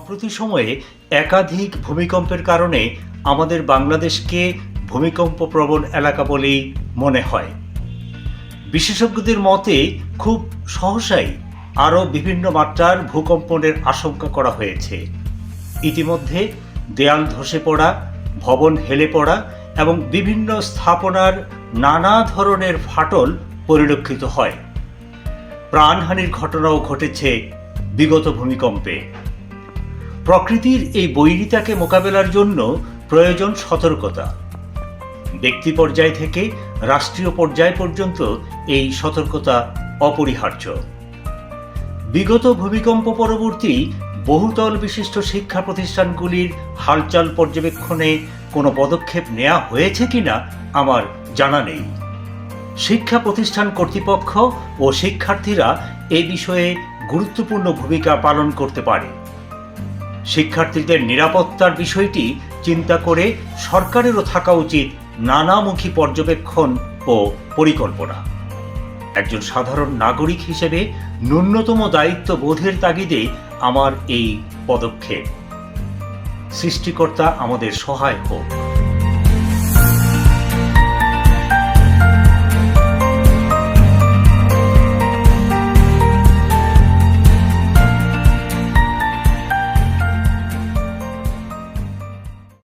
সম্প্রতি সময়ে একাধিক ভূমিকম্পের কারণে আমাদের বাংলাদেশকে ভূমিকম্প প্রবণ এলাকা বলেই মনে হয়। বিশেষজ্ঞদের মতে খুব সহসাই আরও বিভিন্ন মাত্রার ভূকম্পনের আশঙ্কা করা হয়েছে। ইতিমধ্যে দেয়াল ধসে পড়া, ভবন হেলে পড়া এবং বিভিন্ন স্থাপনার নানা ধরনের ফাটল পরিলক্ষিত হয়। প্রাণহানির ঘটনাও ঘটেছে বিগত ভূমিকম্পে। প্রকৃতির এই বৈরিতাকে মোকাবেলার জন্য প্রয়োজন সতর্কতা। ব্যক্তি পর্যায় থেকে রাষ্ট্রীয় পর্যায় পর্যন্ত এই সতর্কতা অপরিহার্য। বিগত ভূমিকম্প পরবর্তী বহুতল বিশিষ্ট শিক্ষা প্রতিষ্ঠানগুলির হালচাল পর্যবেক্ষণে কোনো পদক্ষেপ নেওয়া হয়েছে কিনা আমার জানা নেই। শিক্ষা প্রতিষ্ঠান কর্তৃপক্ষ ও শিক্ষার্থীরা এ বিষয়ে গুরুত্বপূর্ণ ভূমিকা পালন করতে পারে। শিক্ষার্থীদের নিরাপত্তার বিষয়টি চিন্তা করে সরকারেরও থাকা উচিত নানামুখী পর্যবেক্ষণ ও পরিকল্পনা। একজন সাধারণ নাগরিক হিসেবে ন্যূনতম দায়িত্ববোধের তাগিদে আমার এই পদক্ষেপ। সৃষ্টিকর্তা আমাদের সহায় হোক।